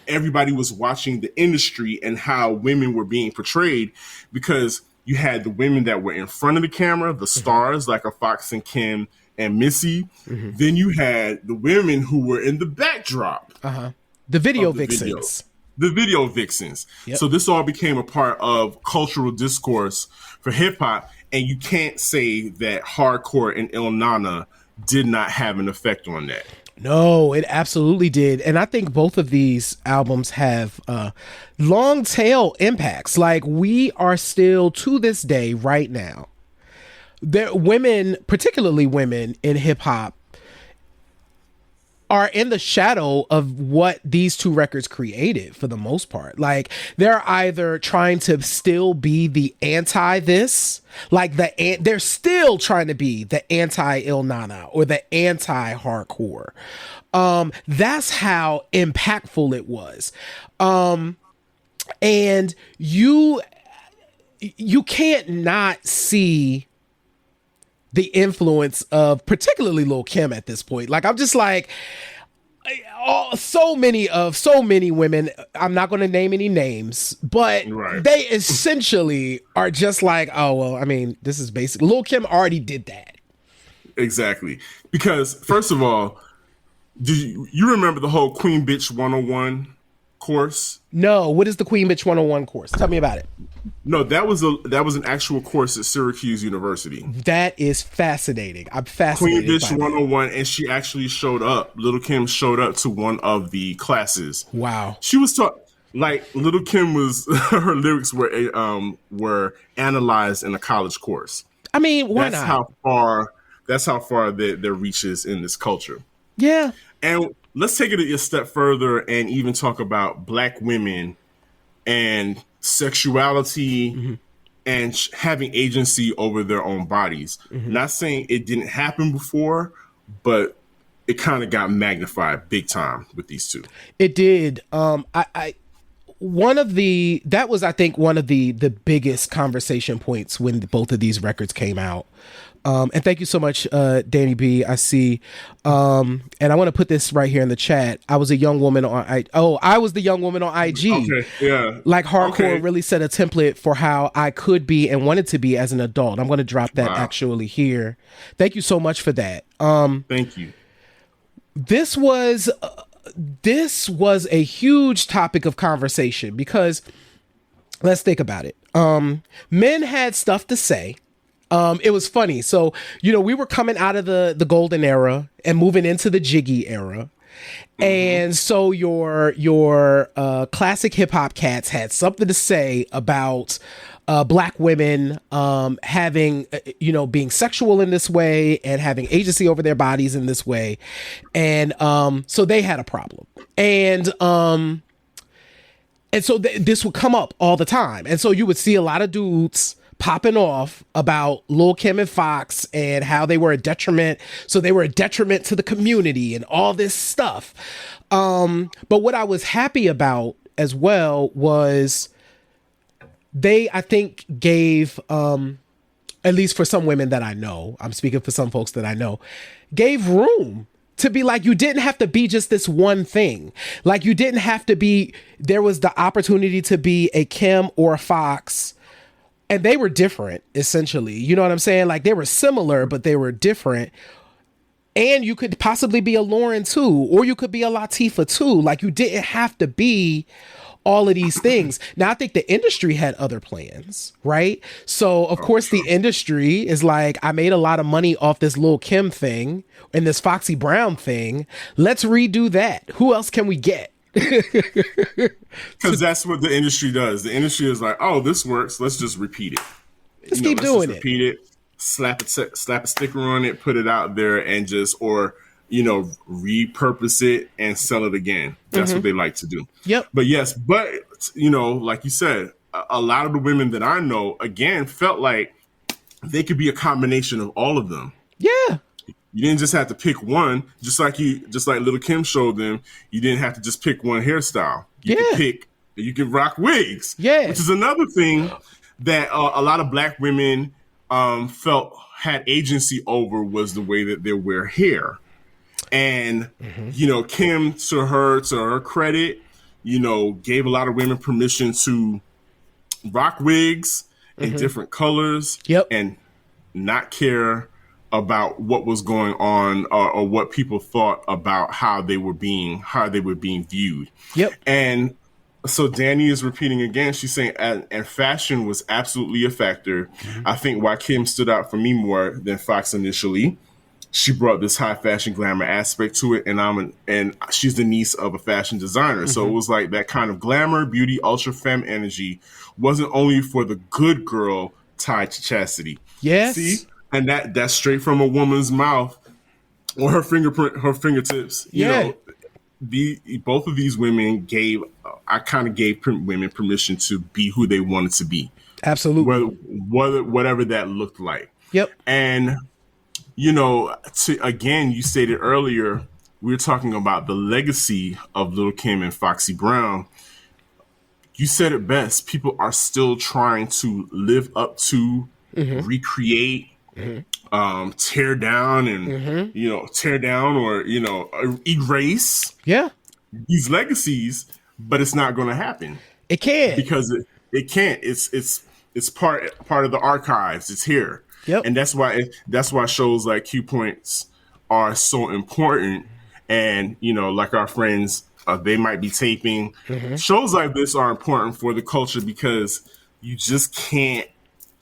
everybody was watching the industry and how women were being portrayed, because you had the women that were in front of the camera, the stars like a Fox and Kim and Missy. Then you had the women who were in the backdrop. The video vixens. The video vixens. Yep. So this all became a part of cultural discourse for hip hop, and you can't say that hardcore and Il Nana did not have an effect on that. No, it absolutely did. And I think both of these albums have long tail impacts. Like, we are still to this day right now, there women, particularly women in hip hop, are in the shadow of what these two records created for the most part. Like, they're either trying to still be the anti this, like they're still trying to be the anti Il Nana or the anti hardcore. That's how impactful it was. And you can't not see the influence of particularly Lil Kim at this point. Like, I'm just like, so many women, I'm not going to name any names, but they essentially are just like, oh, well, I mean, this is basic. Lil Kim already did that. Exactly. Because first of all, do you remember the whole Queen Bitch 101 course? No. What is the Queen Bitch 101 course? Tell me about it. No, that was an actual course at Syracuse University. That is fascinating. I'm fascinated. Queen Bitch 101, and she actually showed up. Little Kim showed up to one of the classes. Wow. She was taught, like, Little Kim was her lyrics were analyzed in a college course. I mean, why not? That's how far their reach is in this culture. Yeah. And let's take it a step further and even talk about Black women and sexuality and having agency over their own bodies. Not saying it didn't happen before, but it kind of got magnified big time with these two. It did. That was, I think, one of the biggest conversation points when both of these records came out. And thank you so much, Danny B. I see. And I want to put this right here in the chat. I was the young woman on IG. Okay, yeah. Like, hardcore really set a template for how I could be and wanted to be as an adult. I'm going to drop that actually here. Thank you so much for that. Thank you. This was a huge topic of conversation because let's think about it. Men had stuff to say. It was funny. So, we were coming out of the golden era and moving into the jiggy era. And so your classic hip hop cats had something to say about Black women having, being sexual in this way and having agency over their bodies in this way. And so they had a problem. And so this would come up all the time. And so you would see a lot of dudes popping off about Lil Kim and Fox and how they were a detriment. So they were a detriment to the community and all this stuff. But what I was happy about as well was they, I think, gave, at least for some women that I know, I'm speaking for some folks that I know, gave room to be like, you didn't have to be just this one thing. Like, you didn't have to be, there was the opportunity to be a Kim or a Fox. And they were different, essentially. You know what I'm saying? Like, they were similar, but they were different. And you could possibly be a Lauren too, or you could be a Latifah too. Like, you didn't have to be all of these things. Now, I think the industry had other plans, right? So, of course, the industry is like, I made a lot of money off this Lil Kim thing and this Foxy Brown thing. Let's redo that. Who else can we get? Because that's what the industry does. The industry is like, oh, this works. Let's just repeat it. Let's keep doing it. Repeat it. Slap a sticker on it, put it out there, and repurpose it and sell it again. That's what they like to do. Yep. But like you said, a lot of the women that I know, again, felt like they could be a combination of all of them. Yeah. You didn't just have to pick one, just like Lil Kim showed them. You didn't have to just pick one hairstyle. You could rock wigs. Yeah. Which is another thing that a lot of black women felt had agency over, was the way that they wear hair. And, Kim, to her credit, gave a lot of women permission to rock wigs in different colors and not care about what was going on or what people thought about how they were being viewed. Yep. And so Danny is repeating again. She's saying, and fashion was absolutely a factor. I think why Kim stood out for me more than Fox initially, she brought this high fashion glamour aspect to it, and she's the niece of a fashion designer. So it was like that kind of glamour, beauty, ultra femme energy wasn't only for the good girl tied to chastity. Yes. See? And that's straight from a woman's mouth or her fingertips. Both of these women gave women permission to be who they wanted to be. Absolutely. Whatever that looked like. Yep. And, again, you stated earlier, we were talking about the legacy of Lil Kim and Foxy Brown. You said it best. People are still trying to live up to, recreate, tear down and, tear down or, erase these legacies, but it's not going to happen. It can't. Because it can't. It's part of the archives. It's here. Yep. And that's why shows like Q Points are so important. And, like our friends, they might be taping. Shows like this are important for the culture because you just can't.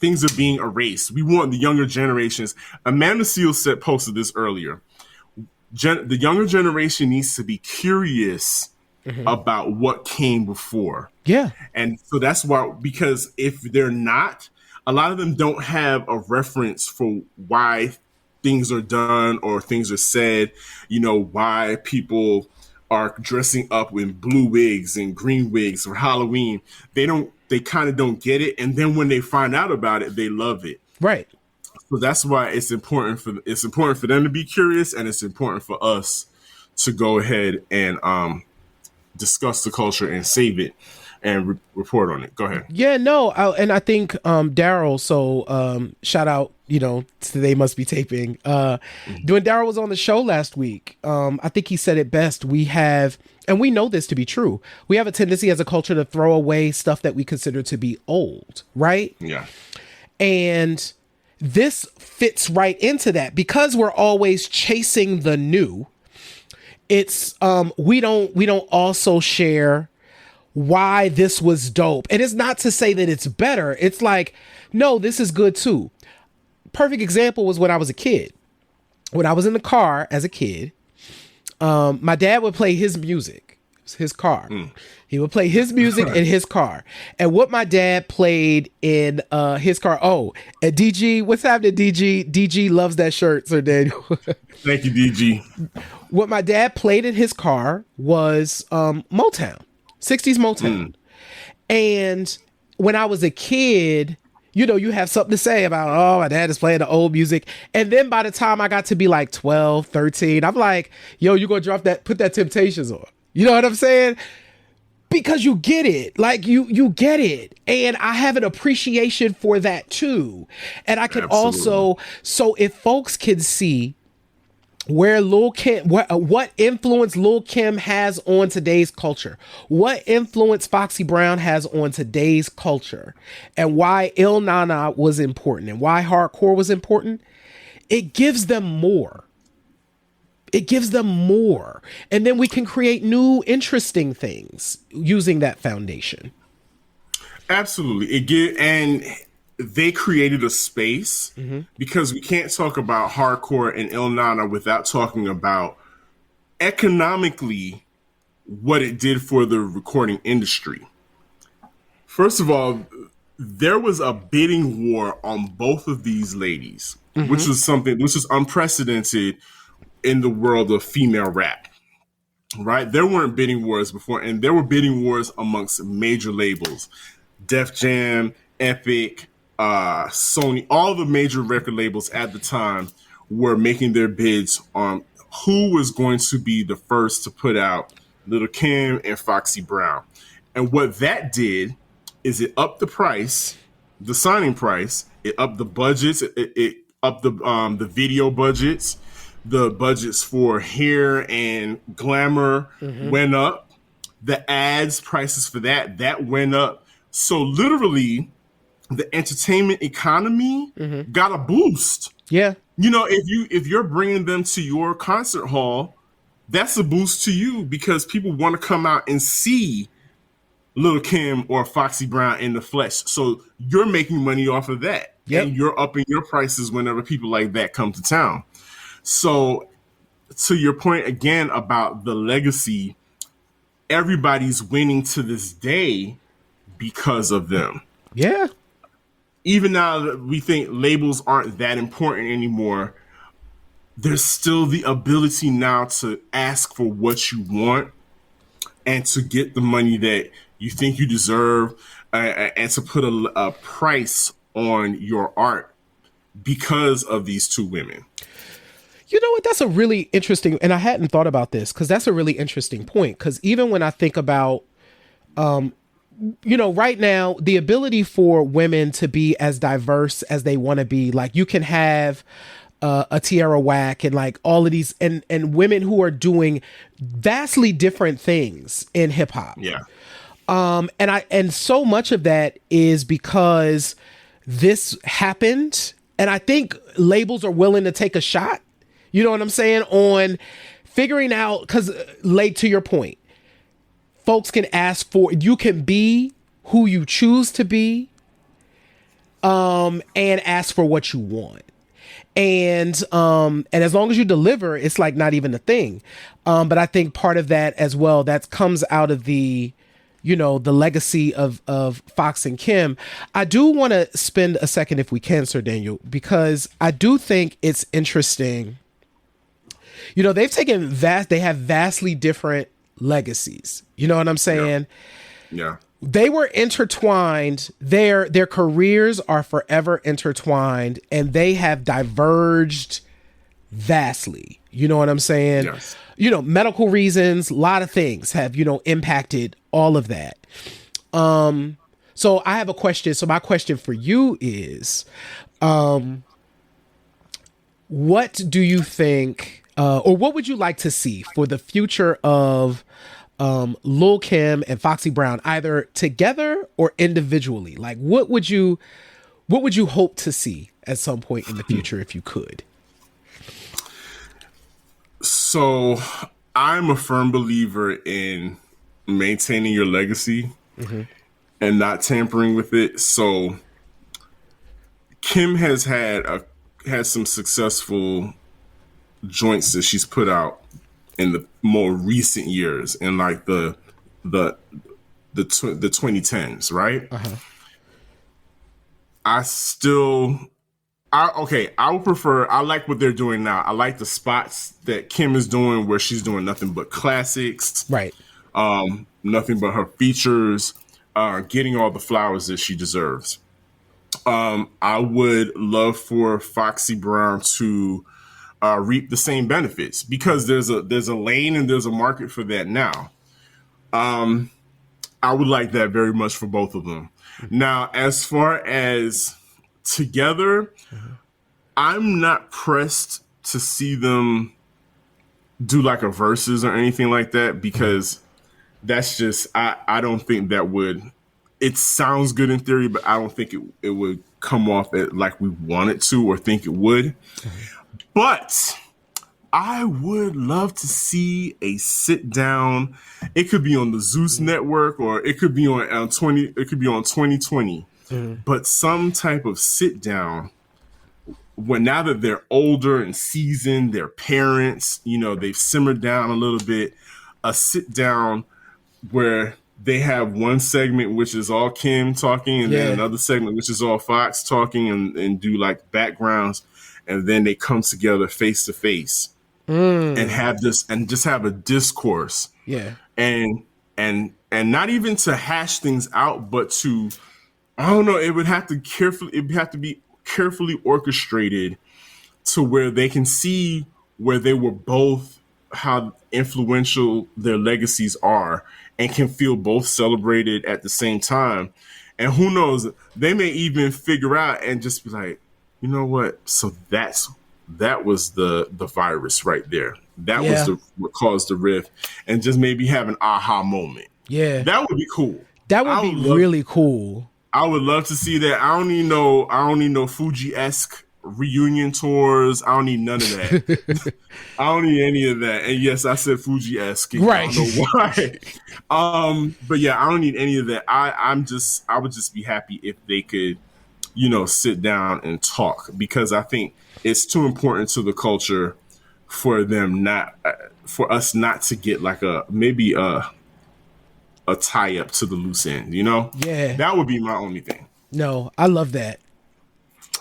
Things are being erased. We want the younger generations. Amanda Seales posted this earlier. The younger generation needs to be curious about what came before. Yeah. And so that's why, because if they're not, a lot of them don't have a reference for why things are done or things are said, why people are dressing up in blue wigs and green wigs for Halloween. They kind of don't get it. And then when they find out about it, they love it. Right. So that's why it's important for them to be curious, and it's important for us to go ahead and discuss the culture and save it and report on it. Go ahead. Yeah, no. And I think Daryl, so shout out, Today Must Be Taping. When Daryl was on the show last week, I think he said it best. We have, and we know this to be true, we have a tendency as a culture to throw away stuff that we consider to be old, right? Yeah. And this fits right into that because we're always chasing the new. It's we don't also share why this was dope. And it's not to say that it's better. It's like, no, this is good too. Perfect example was when I was a kid. When I was in the car as a kid, my dad would play his music. It was his car. He would play his music in his car. And what my dad played in his car. Oh, and DG, what's happening, DG? DG loves that shirt, Sir Daniel. Thank you, DG. What my dad played in his car was Motown, 60s Motown. And when I was a kid, you have something to say about, oh, my dad is playing the old music. And then by the time I got to be like 12, 13, I'm like, yo, you gonna put that Temptations on. You know what I'm saying? Because you get it. Like you get it. And I have an appreciation for that too. And I can also, so if folks can see where Lil Kim, what influence Lil Kim has on today's culture, what influence Foxy Brown has on today's culture, and why Il Nana was important and why hardcore was important, it gives them more. It gives them more. And then we can create new, interesting things using that foundation. Absolutely. And they created a space because we can't talk about hardcore and Il Nana without talking about economically what it did for the recording industry. First of all, there was a bidding war on both of these ladies, which was unprecedented in the world of female rap. Right? There weren't bidding wars before, and there were bidding wars amongst major labels. Def Jam, Epic, Sony, all the major record labels at the time were making their bids on who was going to be the first to put out Lil Kim and Foxy Brown. And what that did is it upped the price, the signing price, it upped the budgets, it upped the video budgets, the budgets for hair and glamour went up. The ads prices for that went up. So literally, the entertainment economy got a boost. Yeah. You know, if you're bringing them to your concert hall, that's a boost to you because people want to come out and see Lil Kim or Foxy Brown in the flesh. So you're making money off of that. Yep. And you're upping your prices whenever people like that come to town. So to your point again about the legacy, everybody's winning to this day because of them. Yeah. Even now that we think labels aren't that important anymore, there's still the ability now to ask for what you want and to get the money that you think you deserve and to put a price on your art because of these two women. You know what? That's a really interesting, and I hadn't thought about this because that's a really interesting point. Because even when I think about, right now, the ability for women to be as diverse as they want to be, like you can have a Tierra Whack and like all of these, and women who are doing vastly different things in hip hop. Yeah. And so much of that is because this happened, and I think labels are willing to take a shot. You know what I'm saying? On figuring out, because late to your point, folks can ask for, you can be who you choose to be, and ask for what you want. And as long as you deliver, it's like not even a thing. But I think part of that as well, that comes out of the legacy of Fox and Kim. I do want to spend a second, if we can, Sir Daniel, because I do think it's interesting. They've taken they have vastly different legacies. You know what I'm saying? Yeah. They were intertwined. Their careers are forever intertwined, and they have diverged vastly. You know what I'm saying? Yes. Medical reasons, a lot of things have, impacted all of that. So I have a question. So my question for you is, what do you think, or what would you like to see for the future of Lil Kim and Foxy Brown, either together or individually? Like, what would you hope to see at some point in the future if you could? So I'm a firm believer in maintaining your legacy and not tampering with it. So Kim has had some successful joints that she's put out in the more recent years, in like the 2010s, right? I would prefer, I like what they're doing now. I like the spots that Kim is doing where she's doing nothing but classics. Right. Nothing but her features, getting all the flowers that she deserves. I would love for Foxy Brown to reap the same benefits because there's a lane and there's a market for that now. I would like that very much for both of them. Now, as far as together, I'm not pressed to see them do like a versus or anything like that because that's just, I don't think that would, it sounds good in theory, but I don't think it would come off like we want it to or think it would. But I would love to see a sit down. It could be on the Zeus network, or it could be on 20. It could be on 2020. But some type of sit down when, now that they're older and seasoned, they're parents, they've simmered down a little bit, a sit down where they have one segment which is all Kim talking, and then another segment which is all Fox talking, and do like backgrounds, and then they come together face to face and have this, and just have a discourse. Yeah. And not even to hash things out, but to, I don't know, it would have to be carefully orchestrated to where they can see where they were both, how influential their legacies are, and can feel both celebrated at the same time. And who knows, they may even figure out and just be like, you know what? So that was the virus right there. That was what caused the rift, and just maybe have an aha moment. Yeah. That would be cool. That would be really cool. I would love to see that. I don't need no Fuji-esque reunion tours. I don't need none of that. I don't need any of that. And yes, I said Fuji-esque. Right. I don't know why. But yeah, I don't need any of that. I would just be happy if they could, sit down and talk, because I think it's too important to the culture for us not to get like maybe a tie up to the loose end, Yeah. That would be my only thing. No, I love that.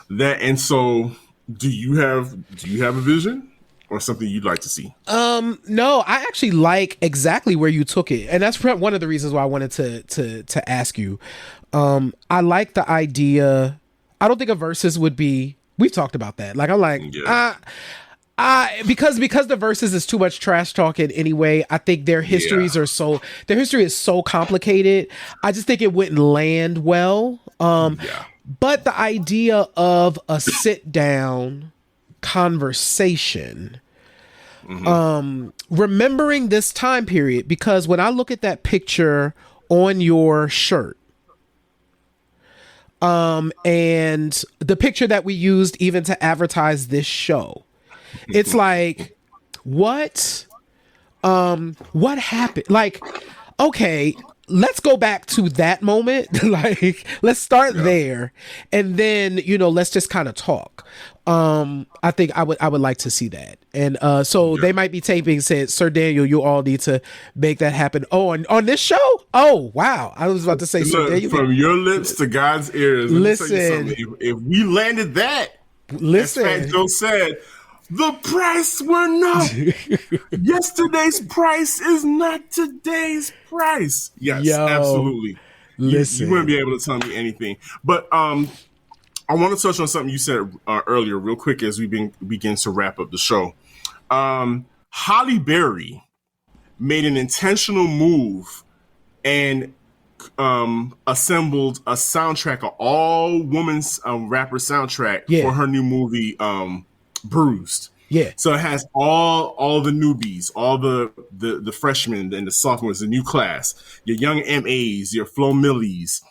And so do you have a vision or something you'd like to see? No, I actually like exactly where you took it. And that's one of the reasons why I wanted to ask you. I like the idea. I don't think a versus would be, we've talked about that. Like, I'm like, because the verses is too much trash talking anyway. I think their history is so complicated. I just think it wouldn't land well. But the idea of a sit down conversation, remembering this time period, because when I look at that picture on your shirt, and the picture that we used even to advertise this show, it's like, what happened? Like, okay, let's go back to that moment. Like, let's start there, and then let's just kind of talk. I think I would like to see that, and they might be taping. Said, Sir Daniel, you all need to make that happen. Oh, on this show? Oh, wow! I was about to say, Sir Daniel, from your lips to God's ears. Listen, if we landed that, listen, as Fat Joe said, the price went up. Yesterday's price is not today's price. Yes, absolutely. Listen, you wouldn't be able to tell me anything. But I want to touch on something you said earlier, real quick, as we begin to wrap up the show. Halle Berry made an intentional move and assembled a soundtrack, an all-women's rapper soundtrack for her new movie, Bruised. Yeah. So it has all the newbies, all the freshmen and the sophomores, the new class, your young MAs, your Flo Millies,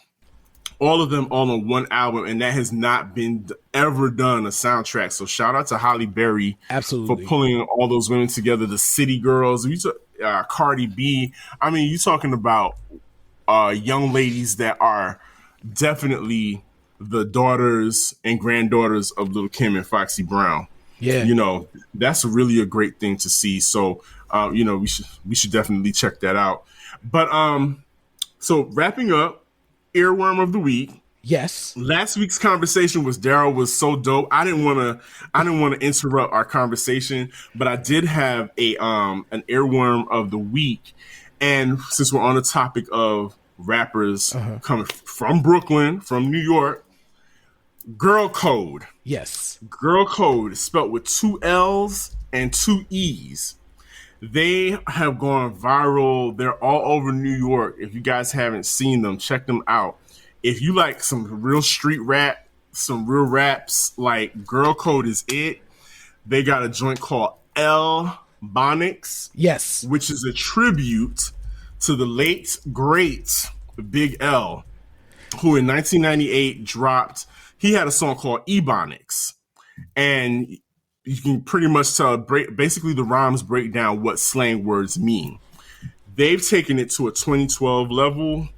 all of them all on one album, and that has not been ever done, a soundtrack. So shout out to Halle Berry, absolutely, for pulling all those women together. The City Girls, Cardi B. I mean, you're talking about young ladies that are definitely the daughters and granddaughters of Lil Kim and Foxy Brown. Yeah, that's really a great thing to see. So, we should definitely check that out. But so wrapping up, Earworm of the Week. Yes. Last week's conversation with Daryl was so dope. I didn't want to interrupt our conversation, but I did have an Earworm of the Week. And since we're on the topic of rappers coming from Brooklyn, from New York, Girl Code. Yes. Girl Code is spelled with 2 L's and 2 E's. They have gone viral. They're all over New York. If you guys haven't seen them, check them out. If you like some real street rap, some real raps, like Girl Code is it. They got a joint called L Bonics. Yes. Which is a tribute to the late, great Big L, who in 1998 dropped, he had a song called Ebonics. And you can pretty much tell. Basically, the rhymes break down what slang words mean. They've taken it to a 2012 level,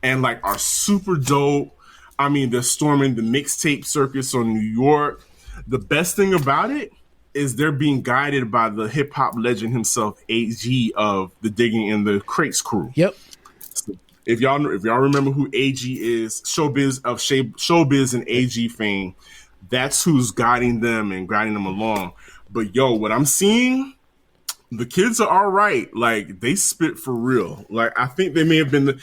and like are super dope. I mean, they're storming the mixtape circus on New York. The best thing about it is they're being guided by the hip hop legend himself, AG of the Digging in the Crates crew. Yep. So if y'all remember who AG is, showbiz and AG fame, that's who's guiding them and guiding them along. But yo, what I'm seeing, the kids are all right. Like, they spit for real. Like, I think they may have been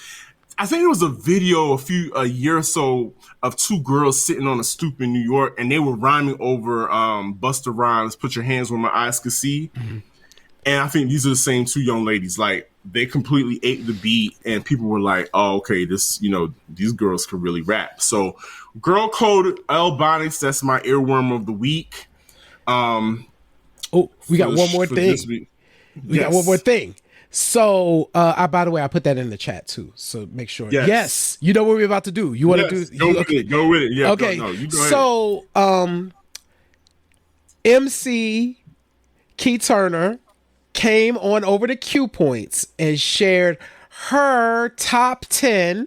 I think it was a video a year or so of two girls sitting on a stoop in New York, and they were rhyming over Busta Rhymes' "Put Your Hands Where My Eyes Could See." Mm-hmm. And I think these are the same two young ladies. Like, they completely ate the beat, and people were like, "Oh, okay, these girls can really rap." So, Girl Code L-Bonics, that's my earworm of the week. We got one more thing. We got one more thing. So, by the way, I put that in the chat too. So make sure. Yes. You know what we're about to do. You want to do? Go with it. Yeah. Okay. You go ahead. So, MC Key Turner came on over to Q Points and shared her top 10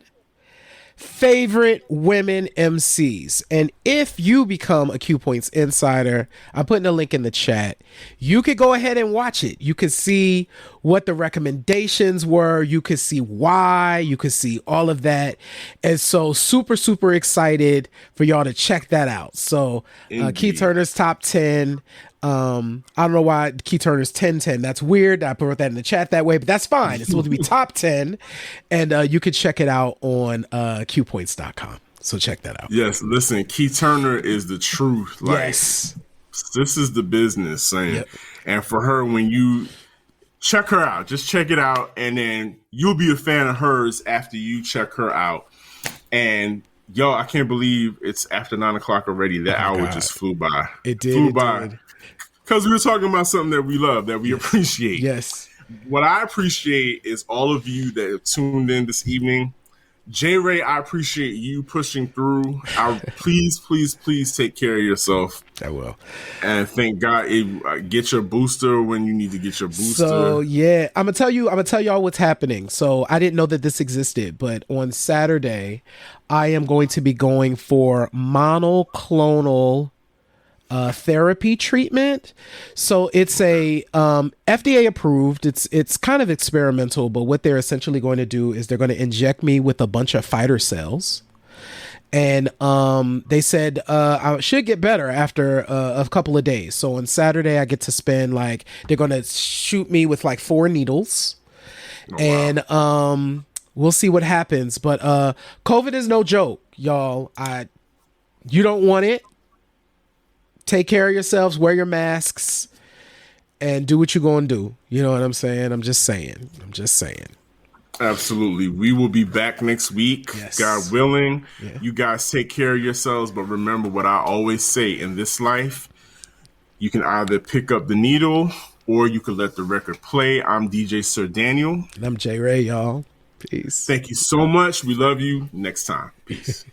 favorite women MCs. And if you become a Q Points insider, I'm putting a link in the chat. You could go ahead and watch it. You could see what the recommendations were. You could see why. You could see all of that. And so super, super excited for y'all to check that out. So Key Turner's top 10. I don't know why Key Turner's 10-10. That's weird. I put that in the chat that way, but that's fine. It's supposed to be top 10. And you could check it out on qpoints.com. So check that out. Yes, listen, Key Turner is the truth. Like, yes. This is the business. And for her, when you check her out, just check it out, and then you'll be a fan of hers after you check her out. And yo, I can't believe it's after 9 o'clock already. That hour just flew by. It did. Because we were talking about something that we love, that we appreciate. Yes. What I appreciate is all of you that have tuned in this evening. J. Ray, I appreciate you pushing through. Please, please, please take care of yourself. I will. And thank God, get your booster when you need to get your booster. So yeah, I'm gonna tell y'all what's happening. So I didn't know that this existed, but on Saturday, I am going to be going for monoclonal therapy treatment. So it's a FDA approved. It's kind of experimental, but what they're essentially going to do is they're going to inject me with a bunch of fighter cells. And they said I should get better after a couple of days. So on Saturday, I get to spend they're going to shoot me with 4 needles. Oh, and wow. We'll see what happens. But COVID is no joke, y'all. You don't want it. Take care of yourselves, wear your masks, and do what you're going to do. You know what I'm saying? I'm just saying. Absolutely. We will be back next week, yes. God willing. Yeah. You guys take care of yourselves, but remember what I always say in this life, you can either pick up the needle or you can let the record play. I'm DJ Sir Daniel. And I'm J. Ray, y'all. Peace. Thank you so much. We love you. Next time. Peace.